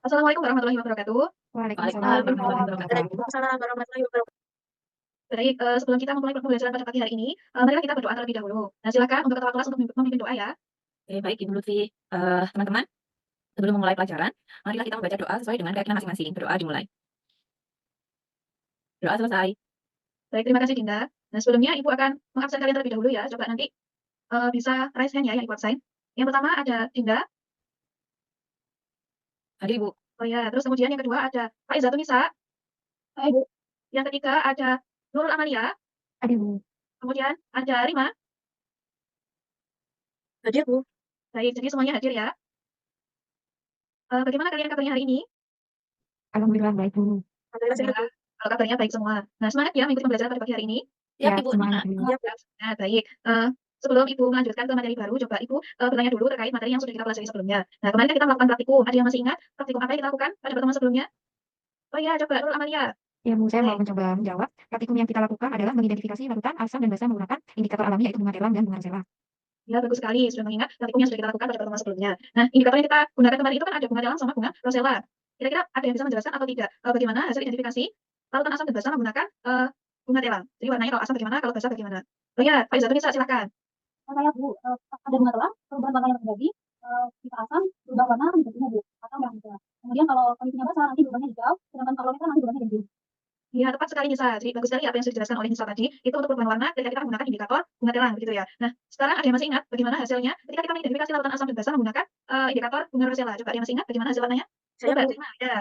Assalamualaikum warahmatullahi wabarakatuh. Waalaikumsalam Waalaikumsalam warahmatullahi warahmatullahi wabarakatuh. wabarakatuh. Waalaikumsalam warahmatullahi wabarakatuh. Baik, sebelum kita memulai pembelajaran pada pagi hari ini, marilah kita berdoa terlebih dahulu. Nah, silakan untuk ketua kelas untuk memimpin doa ya. Oke, baik Ibu Lutfi. Teman-teman, sebelum memulai pelajaran, marilah kita membaca doa sesuai dengan keyakinan masing-masing. Berdoa dimulai. Doa selesai. Baik, terima kasih Dinda. Nah, sebelumnya Ibu akan mengabsen kalian terlebih dahulu ya. Coba nanti bisa raise hand ya yang Ibu absen. Yang pertama ada Dinda. Hadir Ibu. Oh ya, terus kemudian yang kedua ada Pak Izzatun Nisa. Hai, Bu. Yang ketiga ada Nurul Amalia. Hadir, Bu. Kemudian ada Rima. Hadir Bu. Baik, jadi semuanya hadir ya. Bagaimana kalian kabarnya hari ini? Alhamdulillah baik, Bu. Alhamdulillah, kalau kabarnya baik semua. Nah, semangat ya mengikuti pembelajaran pada pagi hari ini. Siap Ya, Ibu. semangat, Bu. Iya, nah, baik. Sebelum Ibu melanjutkan ke materi baru, coba Ibu bertanya dulu terkait materi yang sudah kita pelajari sebelumnya. Nah, kemarin kan kita melakukan praktikum. Ada yang masih ingat praktikum apa yang kita lakukan pada pertemuan sebelumnya? Oh iya, coba Nurul Amalia. Ya, Bu, saya mau Baik. mencoba menjawab. Praktikum yang kita lakukan adalah mengidentifikasi larutan, asam, dan basa menggunakan indikator alami yaitu bunga telang dan bunga rosella. Ya, bagus sekali sudah mengingat praktikum yang sudah kita lakukan pada pertemuan sebelumnya. Nah, indikator yang kita gunakan kemarin itu kan ada bunga telang sama bunga rosella. Kira-kira ada yang bisa menjelaskan atau tidak bagaimana hasil identifikasi larutan asam dan basa menggunakan bunga telang? Jadi warnanya kalau asam bagaimana, kalau basa bagaimana? Oh iya, Pak Izzatun Nisa, silakan. Saya Bu, ada bunga telang, perubahan warna yang terjadi, jika asam berubah warna menjadi biru atau merah muda. Kemudian kalau kondisinya basah nanti berubahnya hijau, sedangkan kalau netral nanti berubahnya biru. Iya, tepat sekali Nisa. Jadi bagus sekali apa yang sudah dijelaskan oleh Nisa tadi. Itu untuk perubahan warna ketika kita menggunakan indikator bunga telang, begitu ya. Nah, sekarang ada yang masih ingat bagaimana hasilnya ketika kita mengidentifikasi larutan asam dan basa menggunakan indikator bunga rosella. Coba ada yang masih ingat bagaimana hasil warnanya? Saya Coba, Bu, Rima, ya.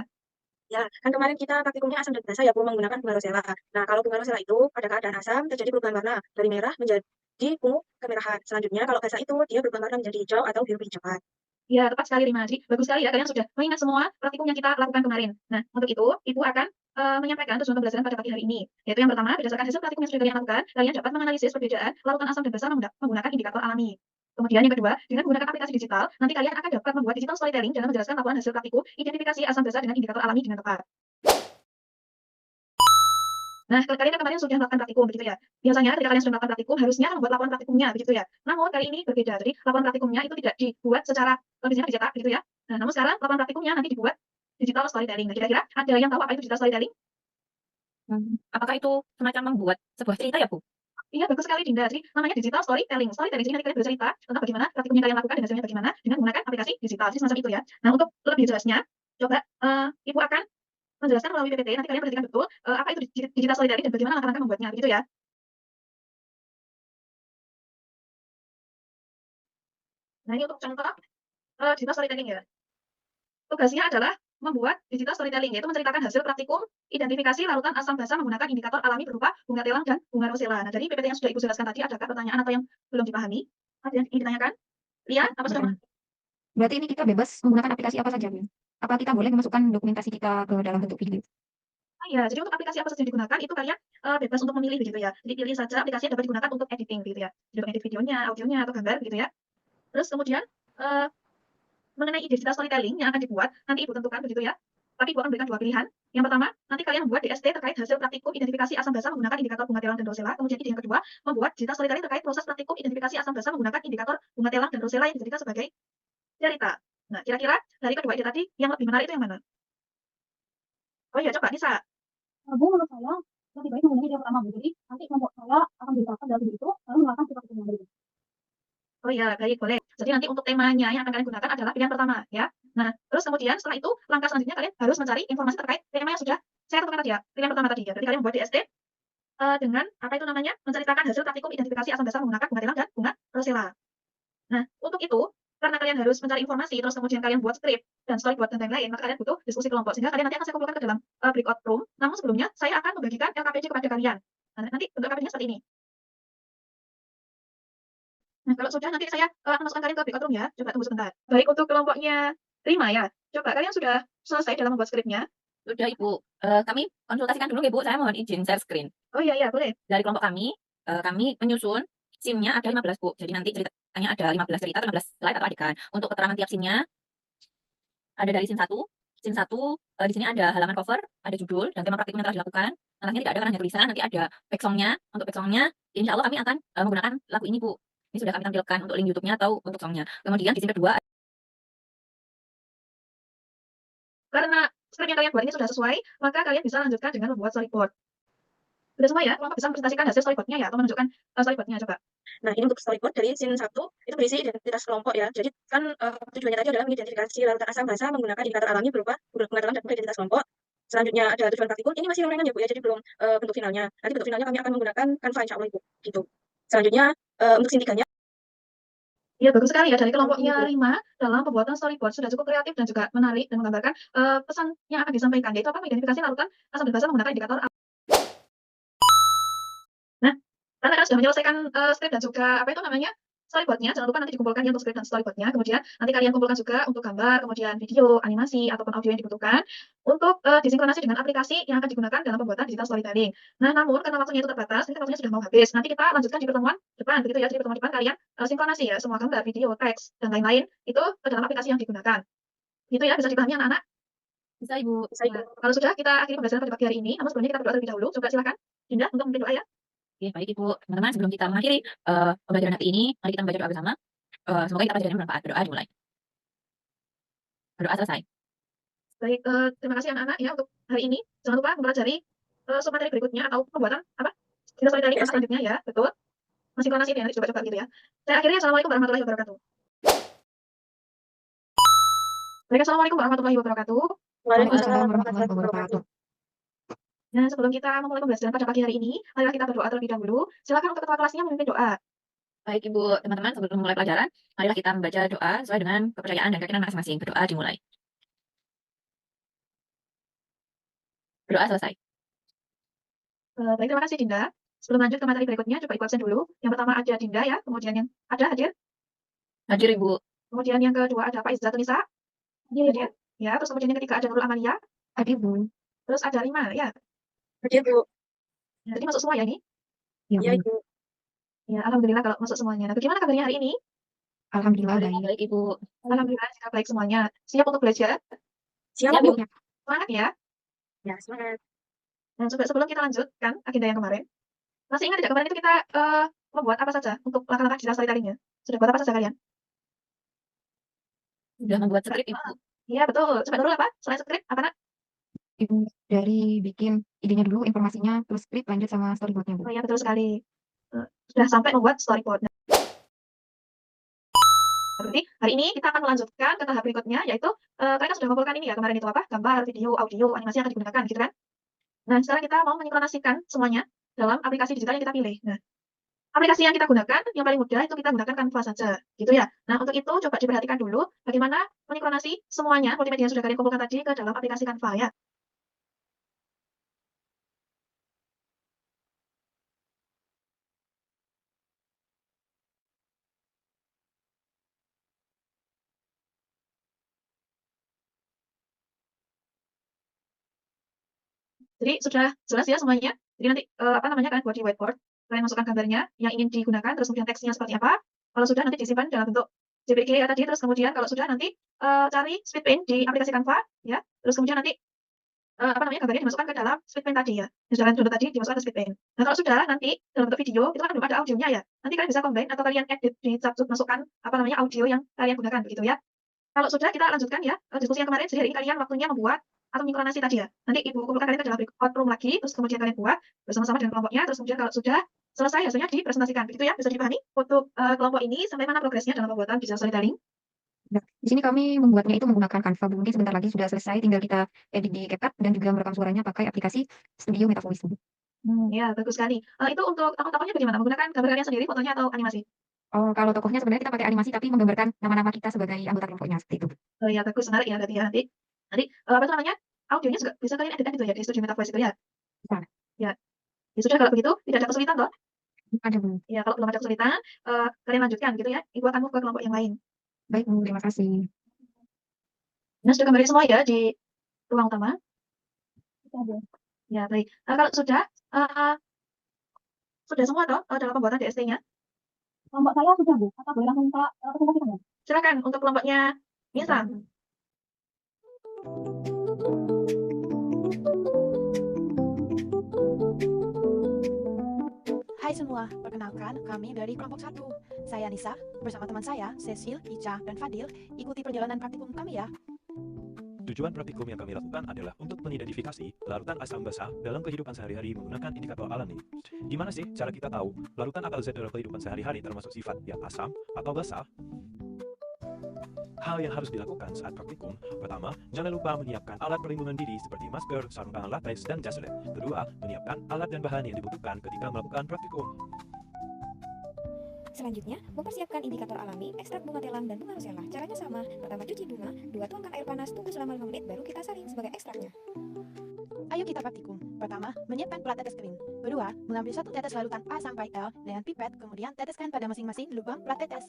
ya kan kemarin kita praktikumnya asam dan basa ya Bu menggunakan bunga rosella. Nah kalau bunga rosella itu pada keadaan asam terjadi perubahan warna dari merah menjadi ungu kemerahan. Selanjutnya kalau basa itu dia berubah warna menjadi hijau atau biru hijauan. Iya, tepat sekali Rima. Jadi bagus sekali ya kalian sudah mengingat semua praktikum yang kita lakukan kemarin. Nah, untuk itu Ibu akan menyampaikan tujuan pembelajaran pada pagi hari ini. Yaitu yang pertama, berdasarkan hasil praktikum yang sudah kalian lakukan, kalian dapat menganalisis perbedaan larutan asam dan basa menggunakan indikator alami. Kemudian yang kedua, dengan menggunakan aplikasi digital, nanti kalian akan dapat membuat digital storytelling dalam menjelaskan laporan hasil praktikum identifikasi asam basa dengan indikator alami dengan tepat. Nah, kalian kan kemarin sudah melakukan praktikum, begitu ya. Biasanya ketika kalian sudah melakukan praktikum, harusnya membuat laporan praktikumnya, begitu ya. Namun kali ini berbeda. Jadi laporan praktikumnya itu tidak dibuat secara biasanya dicetak, begitu ya. Nah, namun sekarang laporan praktikumnya nanti dibuat digital storytelling. Nah, kira-kira ada yang tahu apa itu digital storytelling? Apakah itu semacam membuat sebuah cerita ya Bu? Iya, bagus sekali Dinda. Jadi namanya digital storytelling. Storytelling, jadi nanti kalian bercerita tentang bagaimana praktikum yang kalian lakukan dan hasilnya bagaimana dengan menggunakan aplikasi digital. Jadi semacam itu ya. Nah, untuk lebih jelasnya, coba Ibu akan menjelaskan melalui PPT. Nanti kalian perhatikan betul apa itu digital storytelling dan bagaimana langkah-langkah membuatnya, begitu ya. Nah, ini untuk contoh digital storytelling ya. Tugasnya adalah membuat digital storytelling, yaitu menceritakan hasil praktikum identifikasi larutan asam basa menggunakan indikator alami berupa bunga telang dan bunga rosella. Nah, dari PPT yang sudah Ibu jelaskan tadi, adakah pertanyaan atau yang belum dipahami? Ada yang ingin ditanyakan? Lia, apa sudah Berarti berarti ini kita bebas menggunakan aplikasi apa saja, Bu? Apa kita boleh memasukkan dokumentasi kita ke dalam bentuk video? ya, jadi untuk aplikasi apa saja yang digunakan, itu kalian bebas untuk memilih begitu ya. Jadi pilih saja aplikasi yang dapat digunakan untuk editing gitu ya. Jadi untuk edit videonya, audionya, atau gambar gitu ya. Terus kemudian mengenai digital storytelling yang akan dibuat, nanti Ibu tentukan begitu ya. Tapi Ibu akan berikan dua pilihan. Yang pertama, nanti kalian membuat DST terkait hasil praktikum identifikasi asam basa menggunakan indikator bunga telang dan rosella. Kemudian ide yang kedua, membuat digital storytelling terkait proses praktikum identifikasi asam basa menggunakan indikator bunga telang dan rosella yang dijadikan sebagai cerita. Nah, kira-kira dari kedua ide tadi, yang lebih menarik itu yang mana? Oh iya, coba Nisa. Bu, menurut saya lebih baik menggunakan ide yang pertama Bu. Jadi nanti kelompok saya akan diletakkan dalam video itu lalu melakukan praktikum yang baru. Oh iya, baik, boleh. Jadi nanti untuk temanya yang akan kalian gunakan adalah pilihan pertama, ya. Nah, terus kemudian setelah itu, langkah selanjutnya kalian harus mencari informasi terkait tema yang sudah saya tentukan tadi ya, pilihan pertama tadi ya. Jadi kalian membuat DST dengan apa itu namanya, menceritakan hasil praktikum identifikasi asam basa menggunakan bunga telang dan bunga rosella. Nah, untuk itu, karena kalian harus mencari informasi, terus kemudian kalian buat skrip dan storyboard dan lain-lain, maka kalian butuh diskusi kelompok. Sehingga kalian nanti akan saya kumpulkan ke dalam breakout room. Namun sebelumnya, saya akan membagikan LKPD kepada kalian. Nah, nanti bentuk LKPD-nya seperti ini. Nah, kalau sudah nanti saya akan masukkan kalian ke breakout room ya. Coba tunggu sebentar. Baik, untuk kelompoknya Rima ya. Coba kalian sudah selesai dalam membuat skripnya? Sudah Ibu. Kami konsultasikan dulu Ibu. Saya mohon izin share screen. Oh iya, iya, boleh. Dari kelompok kami menyusun scene-nya ada 15 Bu. Jadi nanti ceritanya ada 15 cerita, 15 slide atau adegan. Untuk keterangan tiap scene-nya ada dari scene 1. Scene 1 di sini ada halaman cover, ada judul dan tema praktikum yang telah dilakukan. Nanti tidak ada karena hanya tulisan, nanti ada back song-nya. Untuk back song-nya insya Allah kami akan menggunakan lagu ini Bu. Ini sudah kami tampilkan untuk link YouTube-nya atau untuk song-nya. Kemudian di scene kedua Karena skrip yang kalian buat ini sudah sesuai, maka kalian bisa lanjutkan dengan membuat storyboard. Sudah semua ya? Kelompok bisa mempresentasikan hasil storyboard-nya ya, atau menunjukkan storyboard-nya coba. Nah, ini untuk storyboard dari scene 1 itu berisi identitas kelompok ya. Jadi kan tujuannya tadi adalah mengidentifikasi larutan asam basa menggunakan indikator alami berupa pengetahuan dan identitas kelompok. Selanjutnya ada tujuan praktikum. Ini masih renungan ya Bu ya, jadi belum bentuk finalnya. Nanti bentuk finalnya kami akan menggunakan Canva insya Allah Ibu. Gitu. Selanjutnya untuk scene 3-nya. Ya, bagus sekali ya dari kelompoknya 5 dalam pembuatan storyboard sudah cukup kreatif dan juga menarik dan menggambarkan pesan yang akan disampaikan, yaitu apa? Mengidentifikasi larutan asam dan basa menggunakan indikator. Nah, karena kan sudah menyelesaikan skrip dan juga apa itu namanya storyboard-nya, jangan lupa nanti dikumpulkan ya untuk skrip dan storyboard-nya. Kemudian nanti kalian kumpulkan juga untuk gambar, kemudian video, animasi ataupun audio yang dibutuhkan untuk disinkronasi dengan aplikasi yang akan digunakan dalam pembuatan digital storytelling. Nah, namun karena waktunya itu terbatas, ini kan waktunya sudah mau habis. Nanti kita lanjutkan di pertemuan depan, begitu ya. Jadi pertemuan depan kalian sinkronasi ya semua gambar, video, teks dan lain-lain itu ke dalam aplikasi yang digunakan. Gitu ya, bisa dipahami anak-anak? Bisa Ibu. Kalau sudah kita akhiri pembelajaran pada pagi hari ini, namun sebelumnya kita berdoa terlebih dahulu. Coba silakan Dinda untuk memimpin doa ya. Oke, baik Ibu. Teman-teman, sebelum kita mengakhiri pembelajaran hari ini, mari kita membaca doa bersama. Semoga kita pelajarannya bermanfaat. Berdoa dimulai. Berdoa selesai. Baik, terima kasih anak-anak ya untuk hari ini. Jangan lupa mempelajari sub-materi berikutnya atau pembuatan apa? Digital storytelling masa selanjutnya ya, betul. Sinkronasi ini nanti coba-coba gitu ya. Saya akhirnya assalamualaikum warahmatullahi wabarakatuh. Baik, assalamualaikum warahmatullahi wabarakatuh. Waalaikumsalam warahmatullahi wabarakatuh. Nah, sebelum kita memulai pembelajaran pada pagi hari ini, marilah kita berdoa terlebih dahulu. Silakan untuk ketua kelasnya memimpin doa. Baik Ibu, teman-teman, sebelum memulai pelajaran, marilah kita membaca doa sesuai dengan kepercayaan dan keyakinan masing-masing. Berdoa dimulai. Berdoa selesai. Baik, terima kasih Dinda. Sebelum lanjut ke materi berikutnya, coba Ibu absen dulu. Yang pertama ada Dinda ya, kemudian yang ada hadir. Hadir Ibu. Kemudian yang kedua ada Pak Izzatunisa. Hadir. Ya, terus kemudian yang ketiga ada Nurul Amalia. Hadir Bu. Terus ada Rima ya. Hadir Bu. Jadi masuk semua ya ini? Ya Ibu. Ya, alhamdulillah kalau masuk semuanya. Nah, bagaimana kabarnya hari ini? Alhamdulillah baik. Baik Ibu. Alhamdulillah jika baik semuanya. Siap untuk belajar? Siap Bu. Semangat ya. Ya, semangat. Nah, coba sebelum kita lanjutkan agenda yang kemarin, masih ingat tidak kemarin itu kita membuat apa saja untuk langkah-langkah digital storytelling-nya? Sudah buat apa saja kalian? Sudah membuat skrip Ibu. Iya, betul. Coba dulu apa? Selain skrip, apa nak? Ibu dari bikin idenya dulu, informasinya, terus skrip, lanjut sama storyboard-nya Bu. Oh iya, betul sekali. Sudah sampai membuat storyboard. Nah, berarti hari ini kita akan melanjutkan ke tahap berikutnya, yaitu kalian sudah mengumpulkan ini ya kemarin itu apa? Gambar, video, audio, animasi yang akan digunakan, gitu kan? Nah, sekarang kita mau mensinkronasikan semuanya dalam aplikasi digital yang kita pilih. Nah, aplikasi yang kita gunakan, yang paling mudah itu kita gunakan Canva saja, gitu ya. Nah, untuk itu coba diperhatikan dulu bagaimana mensinkronasi semuanya multimedia yang sudah kalian kumpulkan tadi ke dalam aplikasi Canva ya. Jadi sudah jelas ya semuanya. Jadi nanti apa namanya kalian buat di whiteboard, kalian masukkan gambarnya yang ingin digunakan, terus kemudian teksnya seperti apa. Kalau sudah nanti disimpan dalam bentuk JPG ya tadi, terus kemudian kalau sudah nanti cari speed paint di aplikasi Canva ya. Terus kemudian nanti apa namanya gambarnya dimasukkan ke dalam speed paint tadi ya. Yang sudah kalian download tadi dimasukkan ke speed paint. Nah, kalau sudah nanti dalam bentuk video itu kan belum ada audionya ya. Nanti kalian bisa combine atau kalian edit di substitute masukkan apa namanya audio yang kalian gunakan begitu ya. Kalau sudah kita lanjutkan ya diskusi yang kemarin. Jadi hari ini kalian waktunya membuat atau mensinkronasi tadi ya. Nanti Ibu kumpulkan kalian ke dalam breakout room lagi, terus kemudian kalian buat bersama-sama dengan kelompoknya, terus kemudian kalau sudah selesai hasilnya dipresentasikan. Begitu ya, bisa dipahami untuk kelompok ini sampai mana progresnya dalam pembuatan digital storytelling? Nah, di sini kami membuatnya itu menggunakan Canva Bu. Mungkin sebentar lagi sudah selesai, tinggal kita edit di CapCut dan juga merekam suaranya pakai aplikasi Studio Metavoice Bu. Ya, bagus sekali. Itu untuk tokoh-tokohnya bagaimana? Menggunakan gambar kalian sendiri, fotonya atau animasi? Oh, kalau tokohnya sebenarnya kita pakai animasi tapi menggambarkan nama-nama kita sebagai anggota kelompoknya seperti itu. Oh ya, bagus, menarik ya berarti ya nanti. Apa itu namanya? Audionya juga bisa kalian edit gitu ya di Studio Metavoice itu ya? Bisa. Ya. Ya sudah kalau begitu tidak ada kesulitan toh? Ada Bu. Ya, kalau belum ada kesulitan, kalian lanjutkan gitu ya. Ibu akan move ke kelompok yang lain. Baik Bu, terima kasih. Nah, sudah kembali semua ya di ruang utama? Sudah. Ya, baik. Kalau sudah semua toh dalam pembuatan DST-nya? Kelompok saya sudah Bu. Apa boleh langsung minta presentasikan ya? Silakan untuk kelompoknya Nisa. Hai semua, perkenalkan kami dari kelompok 1. Saya Nisa, bersama teman saya, Cecil, Ica, dan Fadil, ikuti perjalanan praktikum kami ya. Tujuan praktikum yang kami lakukan adalah untuk mengidentifikasi larutan asam basa dalam kehidupan sehari-hari menggunakan indikator alami. Gimana sih cara kita tahu larutan A atau Z dalam kehidupan sehari-hari termasuk sifat yang asam atau basa? Hal yang harus dilakukan saat praktikum, pertama, jangan lupa menyiapkan alat perlindungan diri seperti masker, sarung tangan latex, dan jas lab. Kedua, menyiapkan alat dan bahan yang dibutuhkan ketika melakukan praktikum. Selanjutnya, mempersiapkan indikator alami, ekstrak bunga telang dan bunga rosella. Caranya sama, pertama cuci bunga, 2 tuangkan air panas, tunggu selama 5 menit, baru kita saring sebagai ekstraknya. Ayo kita praktikum. Pertama, menyiapkan plat tetes kering. Kedua, mengambil 1 tetes larutan A sampai L dengan pipet, kemudian teteskan pada masing-masing lubang plat tetes.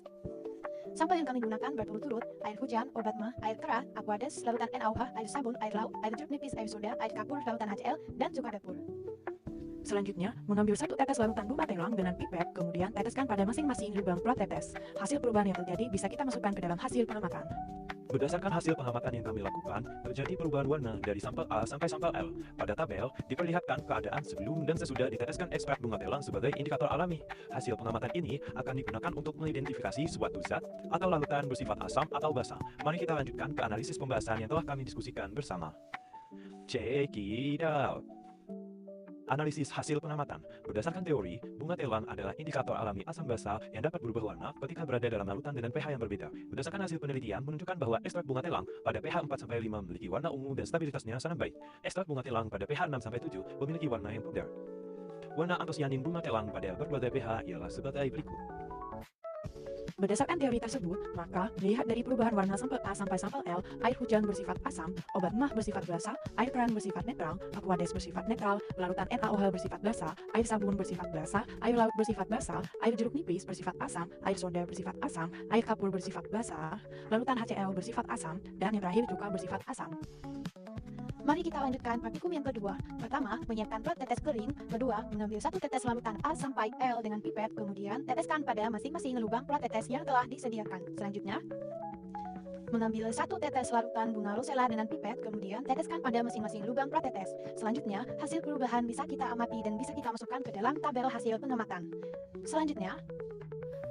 Sampel yang kami gunakan berturut-turut, air hujan, obat mah, air kera, aquades, larutan NaOH, air sabun, air laut, air jeruk nipis, air soda, air kapur, larutan HCl, dan juga dapur. Selanjutnya, mengambil 1 tetes larutan bunga telang dengan pipet, kemudian teteskan pada masing-masing lubang plat tetes. Hasil perubahan yang terjadi bisa kita masukkan ke dalam hasil pengamatan. Berdasarkan hasil pengamatan yang kami lakukan, terjadi perubahan warna dari sampel A sampai sampel L. Pada tabel, diperlihatkan keadaan sebelum dan sesudah diteteskan ekstrak bunga telang sebagai indikator alami. Hasil pengamatan ini akan digunakan untuk mengidentifikasi suatu zat atau larutan bersifat asam atau basa. Mari kita lanjutkan ke analisis pembahasan yang telah kami diskusikan bersama. Check it out! Analisis hasil pengamatan. Berdasarkan teori, bunga telang adalah indikator alami asam basa yang dapat berubah warna ketika berada dalam larutan dengan pH yang berbeda. Berdasarkan hasil penelitian menunjukkan bahwa ekstrak bunga telang pada pH 4-5 memiliki warna ungu dan stabilitasnya sangat baik. Ekstrak bunga telang pada pH 6-7 memiliki warna yang pudar. Warna antosianin bunga telang pada berbagai pH ialah sebagai berikut. Berdasarkan teori tersebut, maka dilihat dari perubahan warna sampel A sampai sampel L, air hujan bersifat asam, obat mah bersifat basa, air keran bersifat netral, aquades bersifat netral, larutan NaOH bersifat basa, air sabun bersifat basa, air laut bersifat basa, air jeruk nipis bersifat asam, air soda bersifat asam, air kapur bersifat basa, larutan HCl bersifat asam, dan yang terakhir juga bersifat asam. Mari kita lanjutkan praktikum yang kedua. Pertama, menyiapkan plat tetes kering. Kedua, mengambil 1 tetes larutan A sampai L dengan pipet, kemudian teteskan pada masing-masing lubang plat tetes yang telah disediakan. Selanjutnya, mengambil 1 tetes larutan bunga rosella dengan pipet, kemudian teteskan pada masing-masing lubang plat tetes. Selanjutnya, hasil perubahan bisa kita amati dan bisa kita masukkan ke dalam tabel hasil pengamatan. Selanjutnya,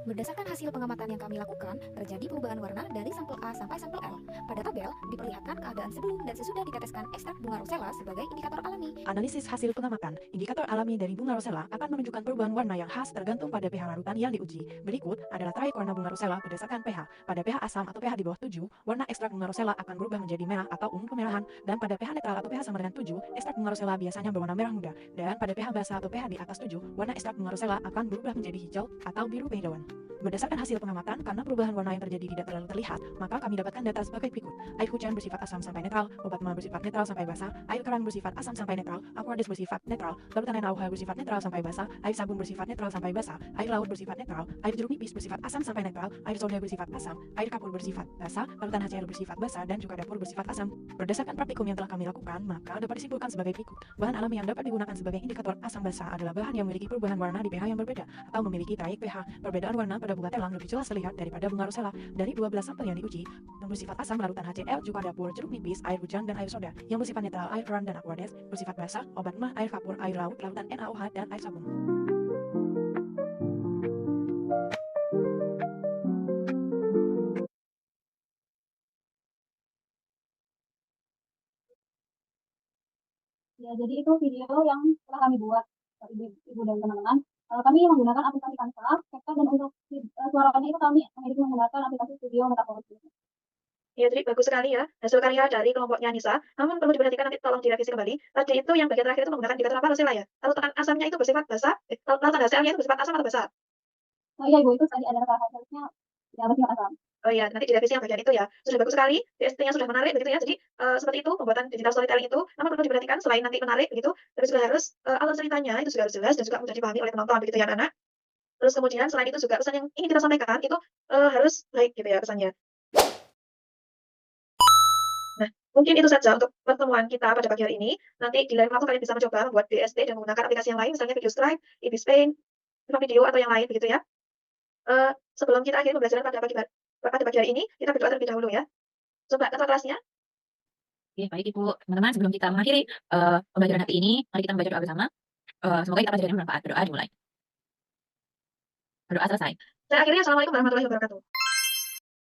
Berdasarkan hasil pengamatan yang kami lakukan, terjadi perubahan warna dari sampel A sampai sampel L. Pada tabel, diperlihatkan keadaan sebelum dan sesudah diteteskan ekstrak bunga rosella sebagai indikator alami. Analisis hasil pengamatan. Indikator alami dari bunga rosella akan menunjukkan perubahan warna yang khas tergantung pada pH larutan yang diuji. Berikut adalah traik warna bunga rosella berdasarkan pH. Pada pH asam atau pH di bawah 7, warna ekstrak bunga rosella akan berubah menjadi merah atau ungu kemerahan. Dan pada pH netral atau pH sama dengan 7, ekstrak bunga rosella biasanya berwarna merah muda. Dan pada pH basa atau pH di atas 7, warna ekstrak bunga rosella akan berubah menjadi hijau atau biru kehijauan. Berdasarkan hasil pengamatan, karena perubahan warna yang terjadi tidak terlalu terlihat, maka kami dapatkan data sebagai berikut. Air hujan bersifat asam sampai netral, obat mah bersifat netral sampai basa, air keran bersifat asam sampai netral, aquades bersifat netral, larutan NaOH bersifat netral sampai basa, air sabun bersifat netral sampai basa, air laut bersifat netral, air jeruk nipis bersifat asam sampai netral, air soda bersifat asam, air kapur bersifat basa, larutan HCl bersifat basa, dan juga dapur bersifat asam. Berdasarkan praktikum yang telah kami lakukan, maka dapat disimpulkan sebagai berikut. Bahan alami yang dapat digunakan sebagai indikator asam basa adalah bahan yang memiliki perubahan warna di pH yang berbeda atau memiliki traik pH. Perbedaan warna pada bunga telang lebih jelas terlihat daripada bunga rosella. Dari 12 sampel yang diuji, yang bersifat asam larutan HCl, juga dapur, jeruk nipis, air hujan, dan air soda. Yang bersifat netral, air keran dan aquades, bersifat basa, obat mah, air kapur, air laut, larutan NaOH, dan air sabun. Ya, jadi itu video yang telah kami buat, Ibu dan teman-teman. Kami menggunakan aplikasi Canva, CapCut, dan untuk suaranya itu kami mengedit menggunakan aplikasi Studio Metaphors. Ya, jadi bagus sekali ya hasil karya dari kelompoknya Nisa. Namun perlu diperhatikan, nanti tolong direvisi kembali. Tadi itu yang bagian terakhir itu menggunakan indikator apa, rosella ya? Larutan asamnya itu bersifat basa, larutan HCl-nya itu bersifat asam atau basa? Oh iya Ibu, itu tadi ada hasilnya ya bersifat asam. Oh iya, nanti direvisi yang bagian itu ya. Sudah bagus sekali, DST-nya sudah menarik begitu ya. Jadi seperti itu pembuatan digital storytelling itu. Namun perlu diperhatikan, selain nanti menarik begitu, tapi juga harus alur ceritanya itu juga harus jelas dan juga mudah dipahami oleh penonton begitu ya anak-anak. Terus kemudian selain itu juga pesan yang ingin kita sampaikan itu harus baik gitu ya pesannya. Nah, mungkin itu saja untuk pertemuan kita pada pagi hari ini. Nanti di lain waktu kalian bisa mencoba membuat DST dan menggunakan aplikasi yang lain, misalnya Video Scribe, Ibis Paint, Canva Video, atau yang lain begitu ya. Sebelum kita akhiri pembelajaran pada pagi hari ini, kita berdoa terlebih dahulu ya. Coba ketua kelasnya. Oke, baik Ibu. Teman-teman, sebelum kita mengakhiri pembelajaran hari ini, mari kita membaca doa bersama. Semoga kita pelajarannya bermanfaat. Berdoa dimulai. Berdoa selesai. Saya akhirnya, Assalamualaikum warahmatullahi wabarakatuh.